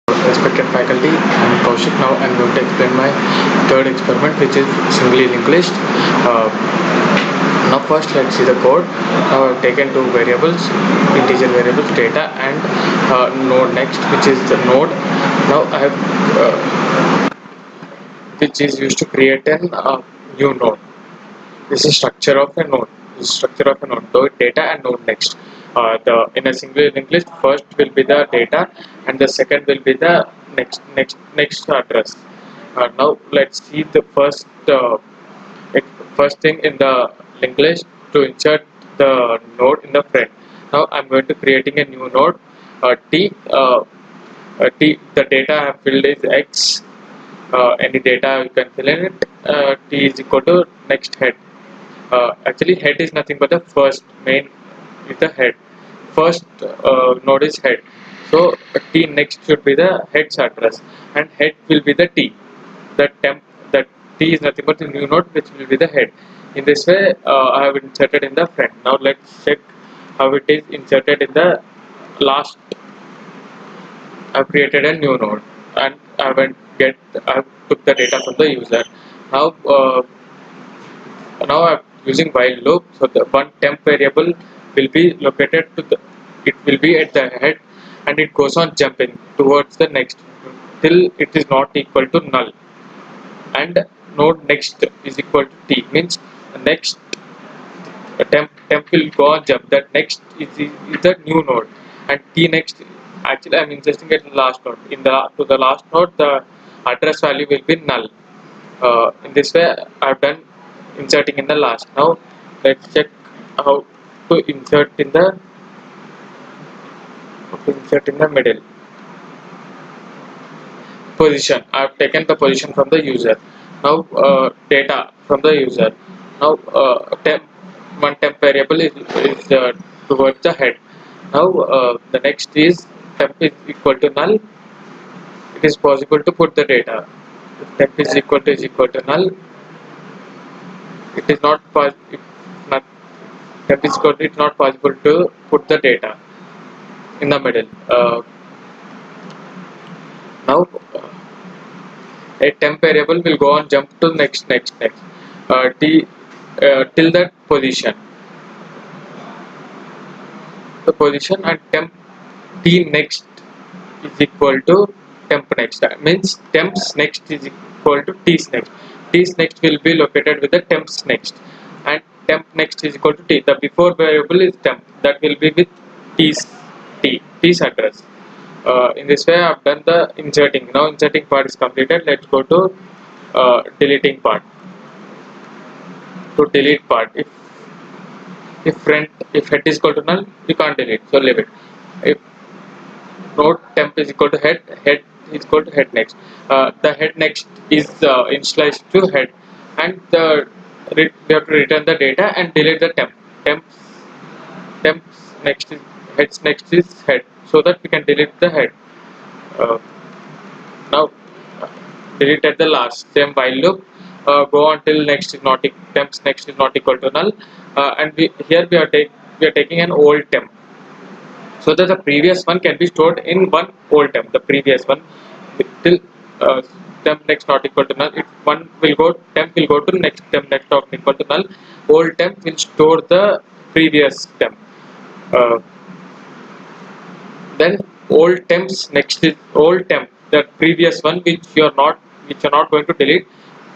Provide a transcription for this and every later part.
Respected faculty, I am Kaushik. Now I am going to explain my third experiment, which is singly linked list. Now first let's see the code. Now I have taken two variables, integer variables, data and node next, which is the node. Now I have which is used to create an new node. This is structure of a node. This is structure of a node. So data and node next. The in a single linked list, first will be the data, and the second will be the next address. Now let's see the first thing in the linked list to insert the node in the front. Now I'm going to creating a new node. T. T. The data I have filled is X. Any data you can fill in it. T is equal to next head. Actually head is nothing but the first main is the head. First node is head. So T next should be the head's address, and head will be the T. That T is nothing but the new node which will be the head. In this way I have inserted in the front. Now let's check how it is inserted in the last. I've created a new node and I took the data from the user. Now I'm using while loop, so the one temp variable will be located it will be at the head, and it goes on jumping towards the next till it is not equal to null, and node next is equal to T, means the next temp will go on jump. That next is the new node, and T next, actually I'm inserting at the last node. To the last node the address value will be null. In this way I've done inserting in the last. Now let's check how to insert in the middle position. I've taken the position from the user. Now data from the user. Now one temp variable is towards the head. Now the next is temp is equal to null. It is possible to put the data. If temp is equal to null, it is not not temp is equal to, it's not possible to put the data in the middle. Now a temp variable will go on jump to next till that position, the position, and temp T next is equal to temp next. That means temps next is equal to T's next. T's next will be located with the temps next, and temp next is equal to T. The before variable is temp, that will be with T's address. In this way I have done the inserting. Now inserting part is completed. Let's go to deleting part. To delete part, if head is equal to null, you can't delete, so leave it. If node temp is equal to head is equal to head next, the head next is initialized to head, and we have to return the data and delete the temps next is heads next is head, so that we can delete the head. uh, Now delete at the last, same while loop, go until next is not temps next is not equal to null, and here we are taking an old temp, so that the previous one can be stored in one old temp. The previous one till uh, temp next not equal to null, if one will go temp will go to next temp next not equal to null, old temp will store the previous temp. uh, then old temps next is old temp, the previous one which you're not going to delete,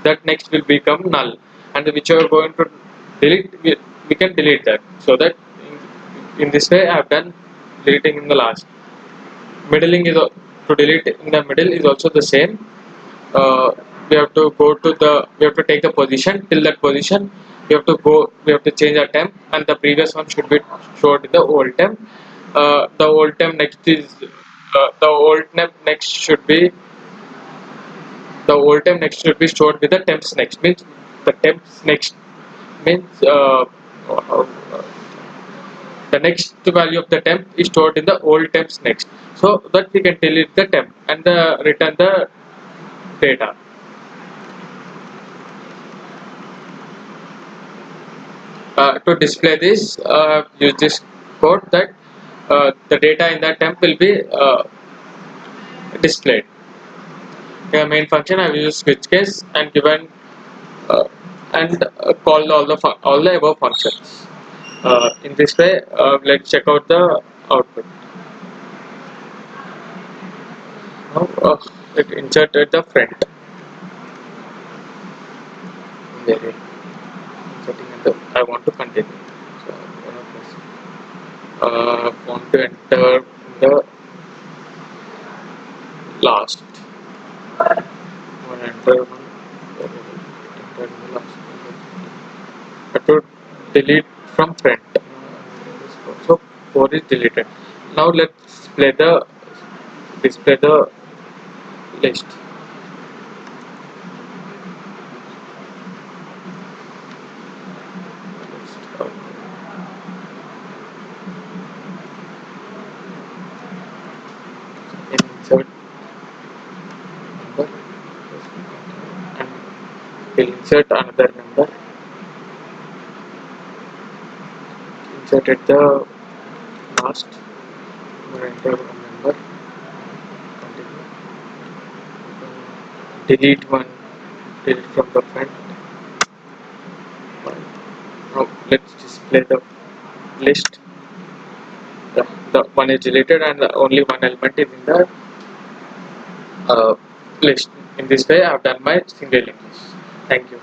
that next will become null, and which you are going to delete, we can delete that. So that in this way I have done deleting in the last. Middling is to delete in the middle is also the same. We have to we have to take the position. Till that position we have to change our temp, and the previous one should be stored in the old temp. The old temp next is the old temp next should be the old temp next should be stored with the temps next, means the temps next means uh, the next value of the temp is stored in the old temps next, so that we can delete the temp and return the data. To display this, use this code that the data in that temp will be displayed. Here main function I will use switch case and given call all the above functions. In this way, let's check out the output. Now let's insert at the front. There, inserting at the. I want to continue. So want to enter the last. One enter one. Enter the last. Have to delete from front. So 4 is deleted. Now let's display the list. Insert number and we'll insert another number. Insert at the last. Enter one number. Continue. Delete one. Delete from the front. Now let's display the list. The one is deleted and only one element is in the list. In this way, I have done my single English. Thank you.